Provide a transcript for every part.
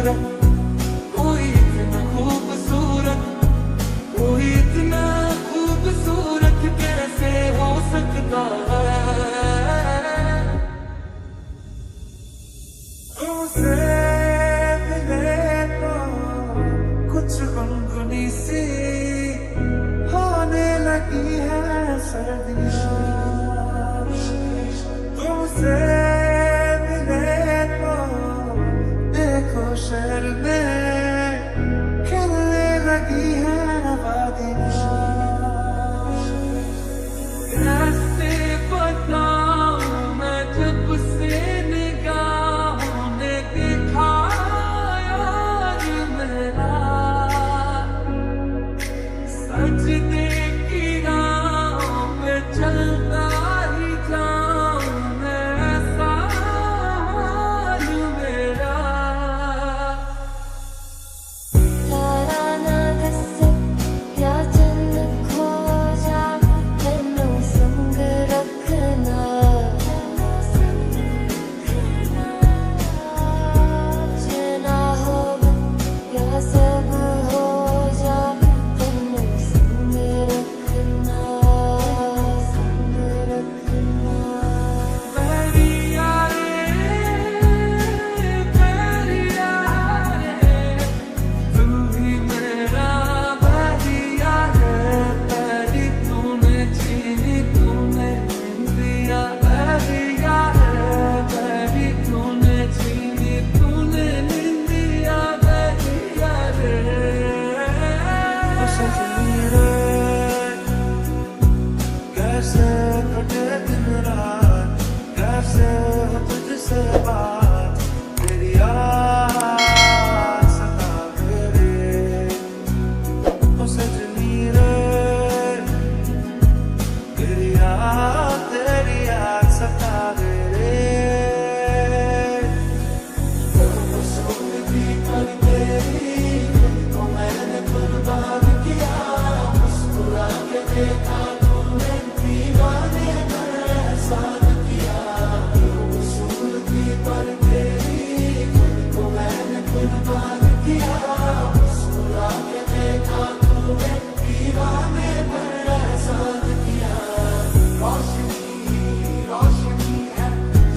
खूबसूरत, कोई इतना खूबसूरत, कोई इतना खूबसूरत कैसे हो सकता है। तुमसे मिले तो कुछ गुनगुनी सी होने लगी है सर्दियाँ। तुमसे मिले तो देखो शहर में खिलने लगी है वादियाँ। कैसे बताऊं मैं जब से निगाहों ने देखा यार मेरा, सजदे की राहों पे चलता ही जाऊं मैं, ऐसा हाल मेरा। तारा ना दिसे या चंद खो जावे, तेनू संग रखना, जे ना होवे या सब हो जावे, तेनू संग रखना, संग रखना। बैरिया रे, तू ही मेरा बैरिया है। बैरी तूने छीनी तूने दिया, बैरिया है बैरी तूने छीनी तूने दिया, बैरिया रे। ओ सजनी रे, कैसे कटे दिन रात, कैसे हो तुझसे बात, तेरी याद सतावे रे। ओ सजनी रे, तेरी याद सतावे रे। उसूल की पर तेरी को मैंने कुर्बान किया, मुस्कुरा के देखा तूने दीवाने पर एहसान किया। उसूल की पर तेरी को मैंने कुर्बान किया, मुस्कुरा के देखा तूने दीवाने पर एहसान किया। रोशनी रोशनी है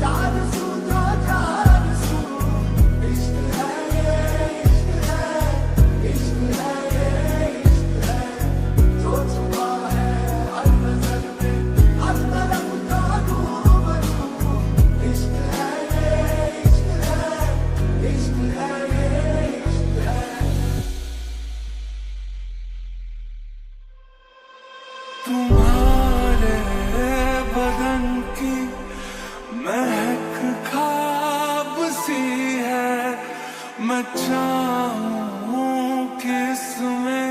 चार सू तो चार सू, इश्क है ये इश्क है, इश्क है ये इश्क है, जो छुपा है हर नजर में हर तरफ का रूबरू। इश्क है ये इश्क है, इश्क है ये इश्क है। तुम्हारे बदन की महक ख्वाब सी है, मैं चाहूं कि इसमें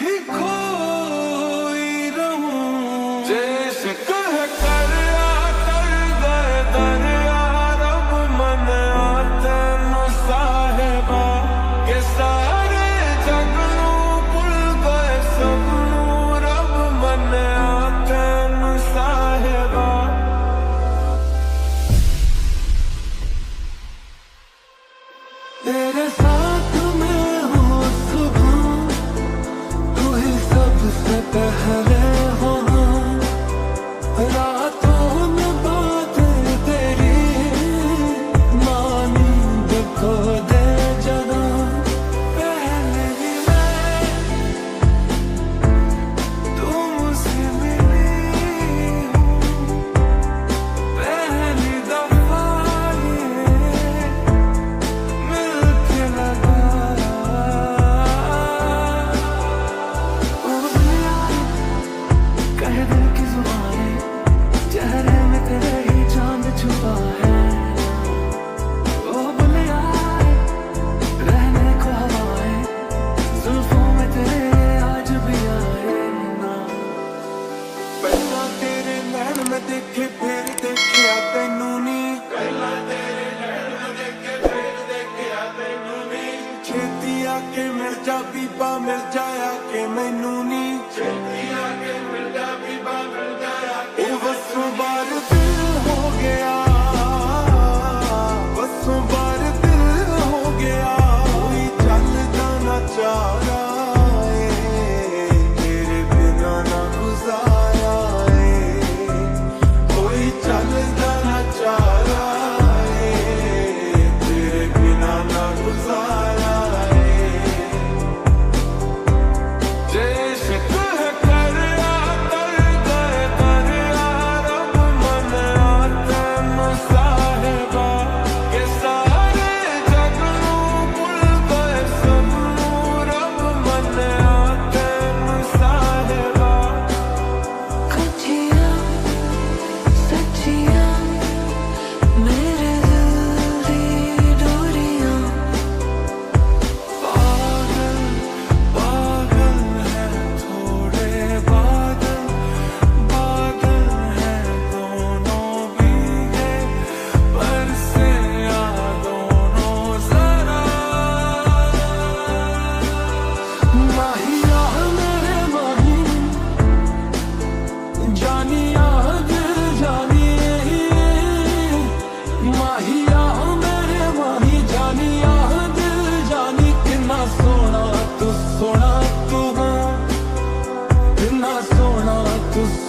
ही खोई रहूं। जैसे कह कर गए दरिया रब मन तेनु साहिबा, के सारे जग नू भुल गए सबनू रब मन तेनु साहिबा। तेरे साथ मैं हूँ सुबह, तू ही सबसे पहले हो, रातों में बातें तेरी मानींद खो दे जरा। पहले ही मैं तुमसे मिली हूँ, पहली दफा ये मिलके लगा। ओ दुनिया कह दिल की जुबानी, चेहरे में तेरे ही चांद छुपा है। ओ बुलिया रहने को हवाएं, जुल्फों में तेरे आज भी आए ना। पहला तेरे नैन में देखे फिर देखिया तैनू नी, पहला तेरे नैन में देखे फिर देखिया तैनू नी। छेती आके मिल जा बीबा मिल जाया के मैनू नी, छेती आके मिल जा बीबा मिल जाया के। बसों बार दिल हो गया, बसों बार दिल हो गया।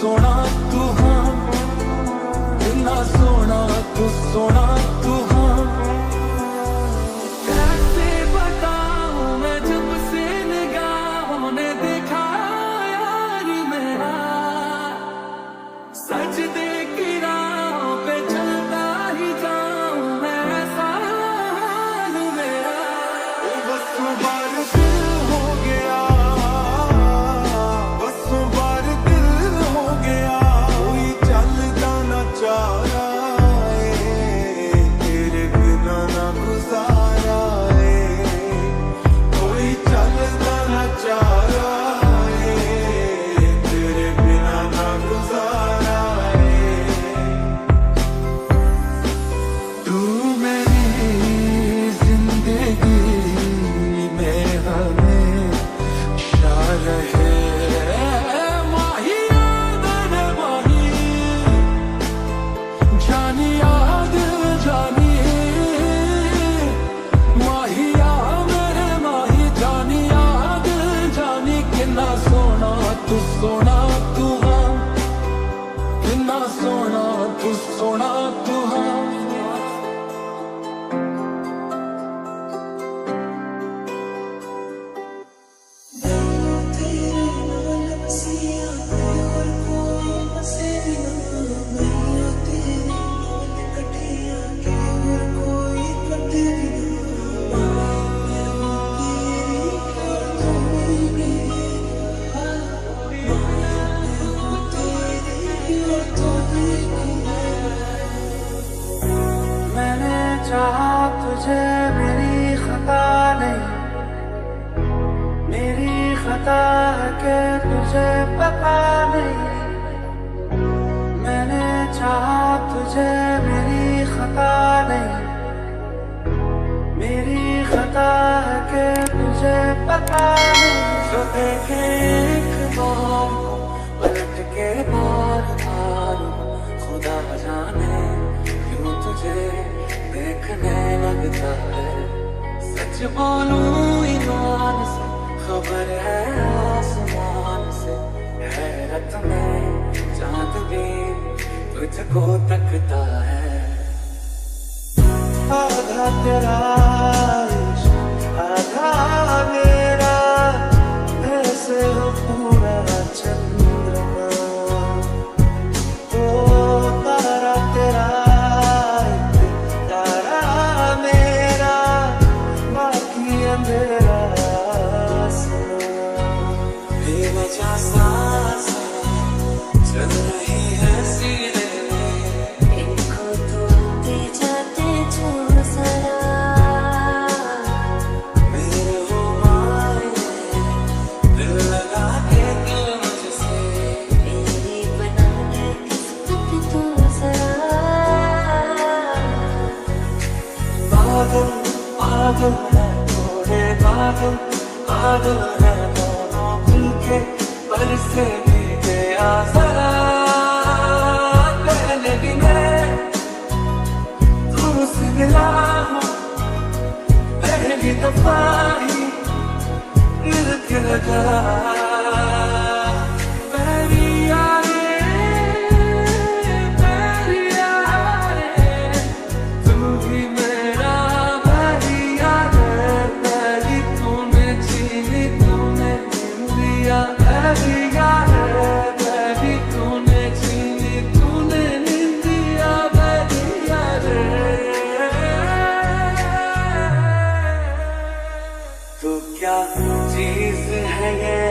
सोना तू हाँ, कितना सोना तू सोना तू हाँ। कैसे बताऊं मैं जब से निगाहों ने देखा यार मेरा, सच देख राहों पे चलता ही जाऊं मैं, ऐसा हाल मेरा। बस बार दिल हो गया, बस बार दिल हो गया, कोई चलता ना चारा तेरे बिना ना गुजारा कोई चलता ना चारा तेरे बिना ना गुजारा तू मेरी जिंदगी में हमेशा रहे। माही याद है माही, जानी याद जानी, माही याद मेरे माही, जानी याद जानी। कितना सोना तू सोना तू हाँ, कितना सोना तू सोना तू हाँ। मैंने चाहा तुझे मेरी खता नहीं, मेरी खता है कि तुझे पता नहीं। मैंने चाहा तुझे मेरी खता नहीं, मेरी खता है कि तुझे पता नहीं। जो देखे एक बार पलट के बार बार, खुदा जाने क्यों तुझे देखने लगता है। सच बोलूं ईमान से, खबर है आसमान से, हैरत में चांद भी तुझको तकता है। आधा तेरा इश्क आधा मेरा, ऐसे हो पूरा चंद्रमा। ओ तारा तेरा तारा मेरा, बाकी अंधेरा बेवजह सांसें चल रही है सीने में, इनको तो आते जाते छोड़ सरा। मेरे हो माए दिल लगा के तू मुझसे, मेरी बना ले किस्मत तो सरा। बादल बादल है थोड़े बादल, बादल है दोनों मिलके बरसे भी गया जरा। पहले भी मैं तुमसे मिला हूँ, पहली दफा ही दिल के लगा। बैरिया रे, तू ही मेरा बैरिया रे, बैरी तूने छीनी तूने दिया। बैरिया रे, बैरी तूने छीनी तूने दिया। बैरिया रे, तो क्या चीज है ये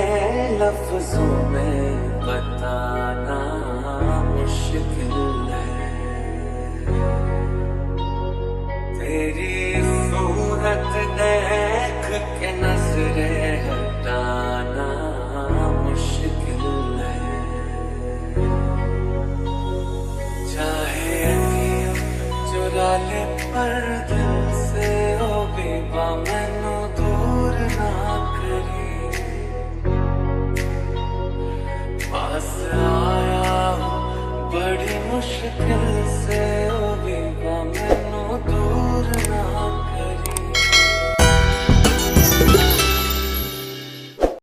लफ्जों में बताना मुश्किल है। तेरी सूरत देख के नजरें हटाना मुश्किल है। चाहे अखियाँ चुरा ले पर दिल से हो बेबा, मैनू दूर ना करी। पास आया हूँ बड़ी मुश्किल से,